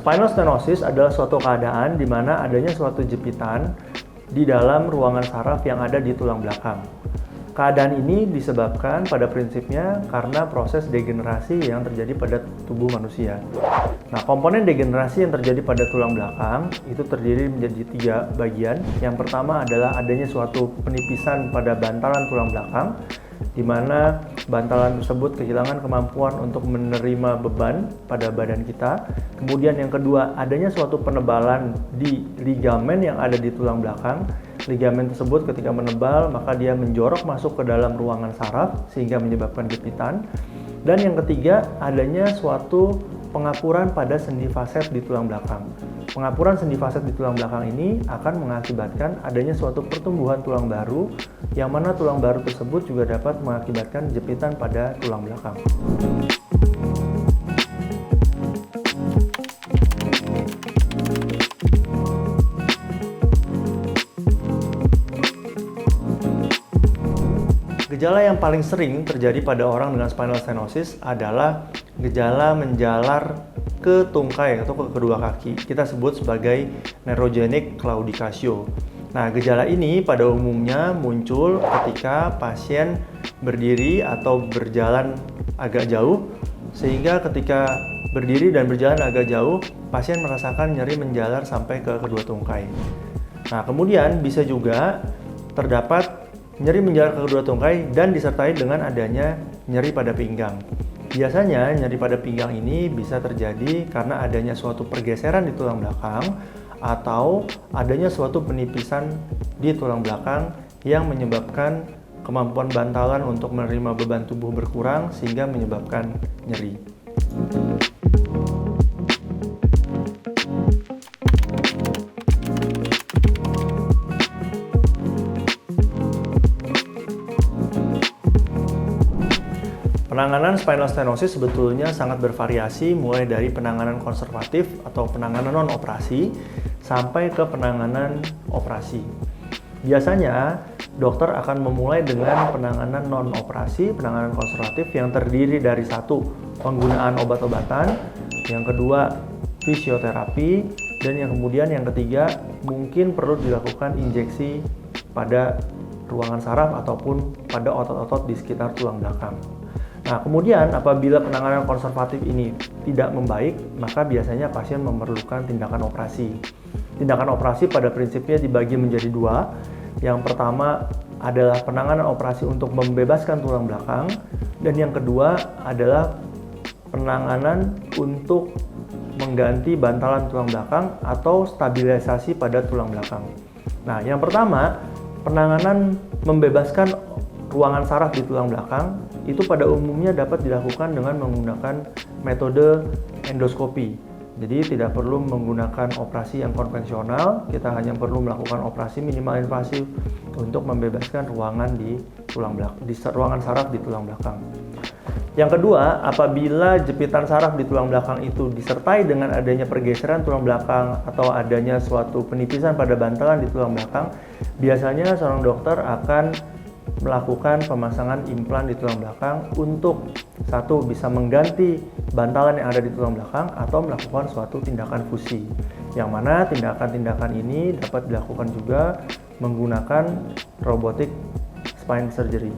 Spinal stenosis adalah suatu keadaan di mana adanya suatu jepitan di dalam ruangan saraf yang ada di tulang belakang. Keadaan ini disebabkan pada prinsipnya karena proses degenerasi yang terjadi pada tubuh manusia. Nah, komponen degenerasi yang terjadi pada tulang belakang itu terdiri menjadi 3 bagian. Yang pertama adalah adanya suatu penipisan pada bantalan tulang belakang, di mana bantalan tersebut kehilangan kemampuan untuk menerima beban pada badan kita. Kemudian yang kedua, adanya suatu penebalan di ligamen yang ada di tulang belakang. Ligamen tersebut ketika menebal, maka dia menjorok masuk ke dalam ruangan saraf sehingga menyebabkan jepitan. Dan yang ketiga, adanya suatu pengapuran pada sendi faset di tulang belakang. Pengapuran sendi faset di tulang belakang ini akan mengakibatkan adanya suatu pertumbuhan tulang baru, yang mana tulang baru tersebut juga dapat mengakibatkan jepitan pada tulang belakang. Gejala yang paling sering terjadi pada orang dengan spinal stenosis adalah gejala menjalar ke tungkai atau ke kedua kaki. Kita sebut sebagai neurogenic claudicatio. Nah, gejala ini pada umumnya muncul ketika pasien berdiri atau berjalan agak jauh, sehingga ketika berdiri dan berjalan agak jauh, pasien merasakan nyeri menjalar sampai ke kedua tungkai. Nah, kemudian bisa juga terdapat nyeri menjalar ke kedua tungkai dan disertai dengan adanya nyeri pada pinggang. Biasanya nyeri pada pinggang ini bisa terjadi karena adanya suatu pergeseran di tulang belakang atau adanya suatu penipisan di tulang belakang yang menyebabkan kemampuan bantalan untuk menerima beban tubuh berkurang sehingga menyebabkan nyeri. Penanganan spinal stenosis sebetulnya sangat bervariasi, mulai dari penanganan konservatif atau penanganan non-operasi sampai ke penanganan operasi. Biasanya, dokter akan memulai dengan penanganan non-operasi, penanganan konservatif yang terdiri dari 1. Penggunaan obat-obatan, yang kedua fisioterapi, dan yang ketiga mungkin perlu dilakukan injeksi pada ruangan saraf ataupun pada otot-otot di sekitar tulang belakang. Nah, kemudian apabila penanganan konservatif ini tidak membaik, maka biasanya pasien memerlukan tindakan operasi. Tindakan operasi pada prinsipnya dibagi menjadi 2. Yang pertama adalah penanganan operasi untuk membebaskan tulang belakang, dan yang kedua adalah penanganan untuk mengganti bantalan tulang belakang atau stabilisasi pada tulang belakang. Nah, yang pertama, penanganan membebaskan ruangan saraf di tulang belakang itu pada umumnya dapat dilakukan dengan menggunakan metode endoskopi. Jadi tidak perlu menggunakan operasi yang konvensional, kita hanya perlu melakukan operasi minimal invasif untuk membebaskan ruangan di tulang belakang, di ruangan saraf di tulang belakang. Yang kedua, apabila jepitan saraf di tulang belakang itu disertai dengan adanya pergeseran tulang belakang atau adanya suatu penipisan pada bantalan di tulang belakang, biasanya seorang dokter akan melakukan pemasangan implan di tulang belakang untuk 1. Bisa mengganti bantalan yang ada di tulang belakang atau melakukan suatu tindakan fusi, yang mana tindakan-tindakan ini dapat dilakukan juga menggunakan robotic spine surgery.